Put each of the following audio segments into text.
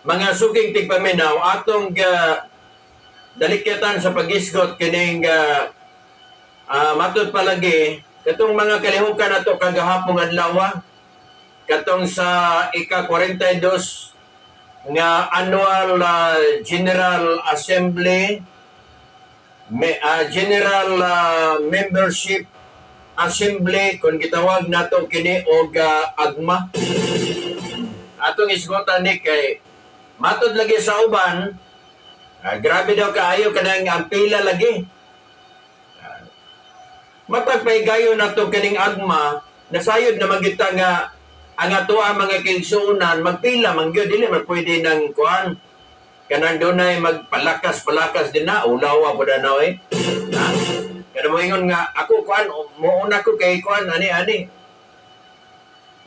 mga suking tigpaminaw atong dalikyatan sa pagisgot kining matud palagi katong mga kalihukan nato kagahapong adlaw katong sa ika-42 nga annual General Assembly General Membership Assembly kung gitawag nato kini og agma atong isgotan ni kay matud lagi sa uban grabe daw kaayo kanang ang pila lagi matag paigayo nato kining agma nasayod na magita nga ang ato ang mga kinsuunan magpila man gyud dili man pwede nang kuan kanang dunay magpalakas din na ulawa pud na ha kada mo ingon nga ako kuan muuna ko kay kuan ani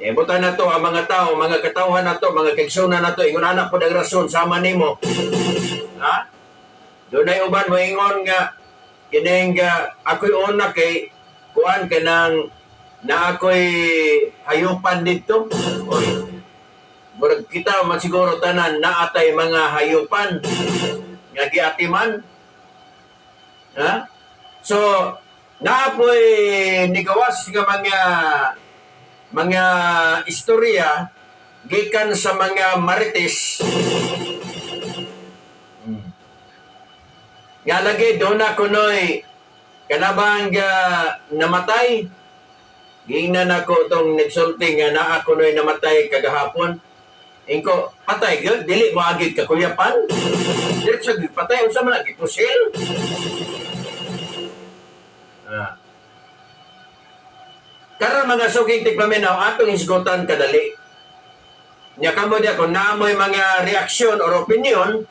ibutan na to ang mga tao, mga katawhan na to, mga kigsunan na to, ingon anak po ng rason, sama nimo. Ha? Doon ay uban mo ingon nga, kining ako'y una kay, kuan ka nang, na ako'y hayupan dito. Oy, murag kita man siguro tanan, naatay mga hayupan, nga giatiman. Ha? So, naapoy nikawas nga mga istorya gikan sa mga marites nga lagi doon na kunoy kanabang namatay gingnan ako itong nagsulting nga naa kunoy namatay kagahapon ingko patay gyud dili mo agid kakuyapan diretso patay unsa man lagi pusil karon mga suging tigpaminaw atong isgotan kadali. Nya kamo dia kung naamoy mga reaksyon or opinion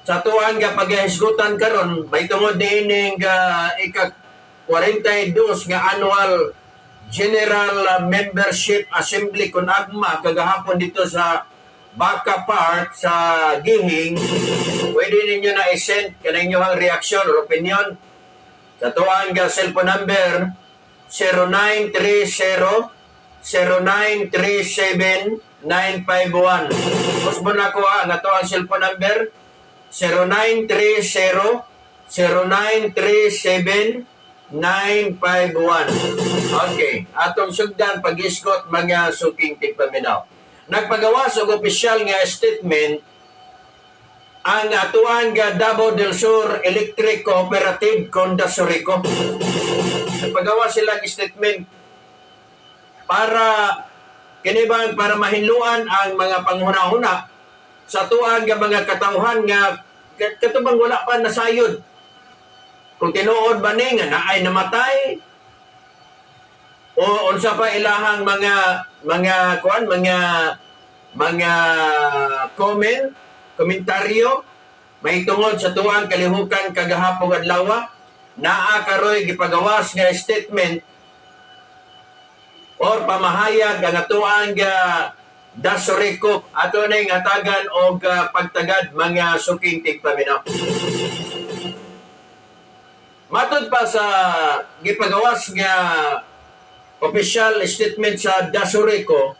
sa tuwan nga pag-isgotan karon may tungod diining ika-42 nga annual General Membership Assembly kun agma kagahapon dito sa Baka Park sa Gihing. Pwede ninyo na i-send kanang inyong reaksyon or opinion sa tuwan nga cellphone number 0930-0937-951. Kusbo na ko ang ato ang cellphone number 0930-0937-951. Okay. Atong sugdan pag-isgot mga suking tigpaminaw. Nagpagawas og opisyal nga statement ang atuan nga Davao del Sur Electric Cooperative Conda Surico. Nagpagawa sila ng statement para kinibang para mahinluan ang mga panghuna-huna sa tuan nga mga katawhan nga katubang wala pa nasayod. Kung tinuod ba ni nga naay namatay o unsa pa ilahang mga komentaryo may tungod sa tuang kalihukan kagahapong adlaw naa karoy gipagawas nga statement or pamahayag ang atuang Dasurico ato nay ngatagan og pagtagad mga suking tigpaminaw. Matud pa sa gipagawas nga official statement sa Dasurico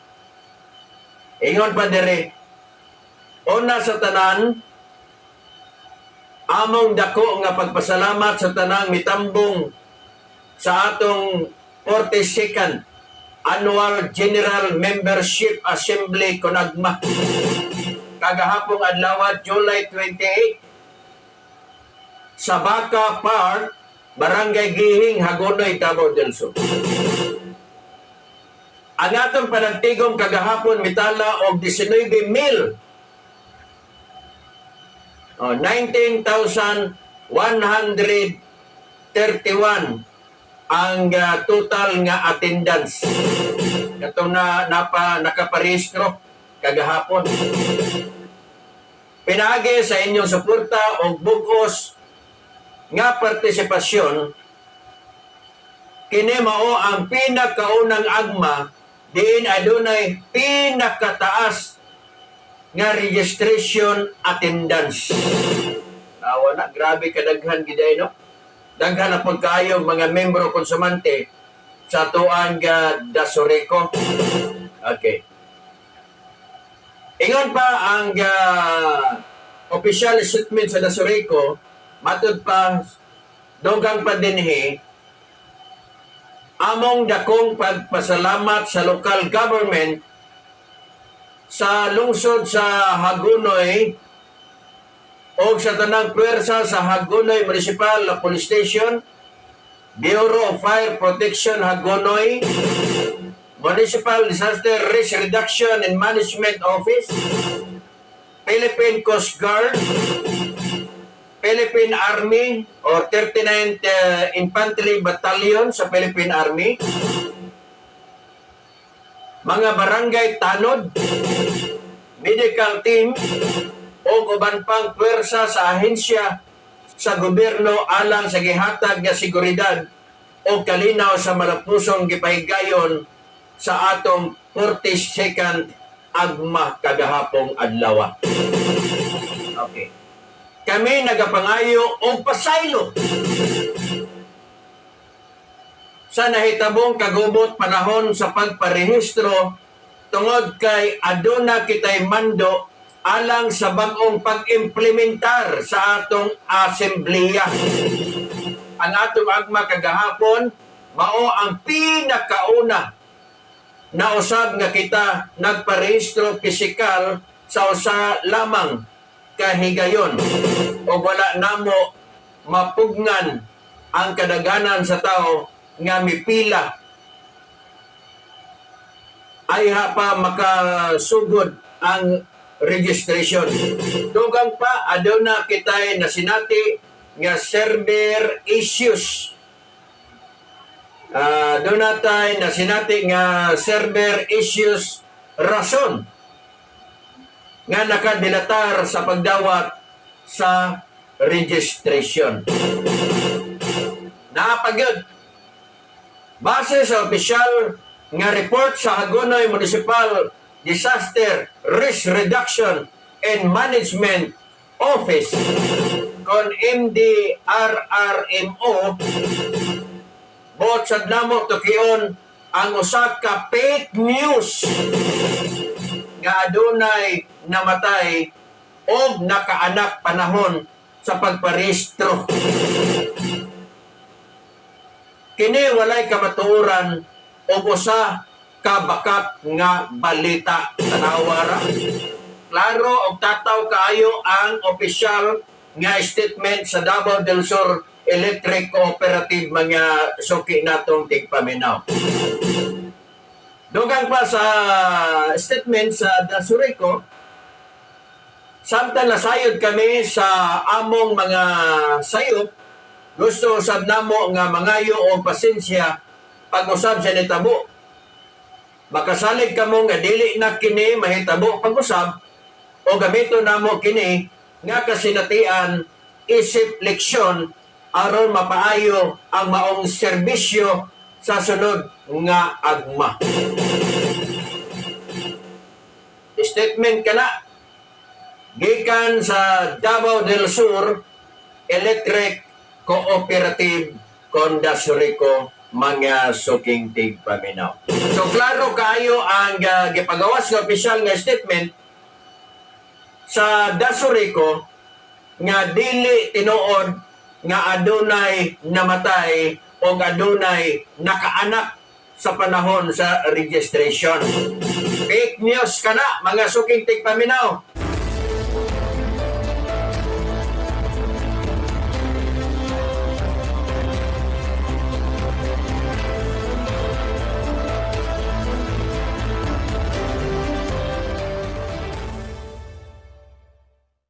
ingon pa diri una sa tanan, among dako nga pagpasalamat sa tanang mitambong sa atong 42nd Annual General Membership Assembly Konagma. Kagahapong adlaw July 28 sa Baka Park, Barangay Gihing, Hagonoy, Davao del Sur. Ang atong panagtigom kagahapon mitala og 19,000 19,131 ang total nga attendance. Katong nakaparehistro kagahapon. Pinagi sa inyong suporta o bugos nga partisipasyon kini mao ang pinakaunang agma diin adunay pinakataas nga registration attendance. Wala, grabe kadaghan giday no. Daghan na pagkaayo mga membro konsumante sa tuang Dasurico. Okay. Ingon pa ang official statement sa Dasurico, matud pa dogang pa dinhi, among dakong pagpasalamat sa local government sa lungsod sa Hagonoy o sa tanang pwersa sa Hagonoy Municipal Police Station, Bureau of Fire Protection Hagonoy, Municipal Disaster Risk Reduction and Management Office, Philippine Coast Guard, Philippine Army or 39th Infantry Battalion sa Philippine Army, mga barangay tanod, medical team, o uban pang pwersa sa ahensya sa gobyerno alang sa gihatag nga seguridad o kalinaw sa malapusong gipahigayon sa atong 42nd agma kagahapong adlaw. Okay. Kami nagapangayo og pasaylo sa nahitabong kagubot panahon sa pagparehistro tungod kay aduna kitay mando alang sa bag-ong pag-implementar sa atong asembleya. Ang atong agma kagahapon mao ang pinakauna na usab nga kita nagparehistro pisikal sa usa lamang kahigayon o wala namo mapugnan ang kadaghanan sa tao nga mipila ay pa makasugod ang registration. Dugang pa aduna kitay nasinati nga server issues. Donatay na sinati nga server issues rason nga nakadilatar sa pagdawat sa registration. Naapagyod base sa opisyal nga report sa Hagonoy Municipal Disaster Risk Reduction and Management Office kon MDRRMO, bot sa namo tukion ang usa ka fake news nga adunay namatay o nakaanak panahon sa pagparehistro. Kini walay kamatuoran o usa ka bakat nga balita tanawara. Klaro og tataw kaayo ang opisyal nga statement sa Davao del Sur Electric Cooperative mga suki natong tigpaminaw. Dugang pa sa statement sa Dasurico, samtang nasayod kami sa among mga sayop, gusto usab namo nga mangayo o pasensya pag-usab sa nitabo. Makasalig kamo nga dili na kini mahitabo pag-usab o gamito namo kini nga kasinatian isip leksyon aron mapaayo ang maong serbisyo sa sunod nga agma. Statement kana gikan sa Davao del Sur Electric Cooperative kon Dasurico mga suking tigpaminaw. So klaro kayo ang gipagawas nga opisyal nga statement sa Dasurico nga dili tinuod nga adunay namatay o adunay nakaanak sa panahon sa registration. Fake news kana mga suking tigpaminaw.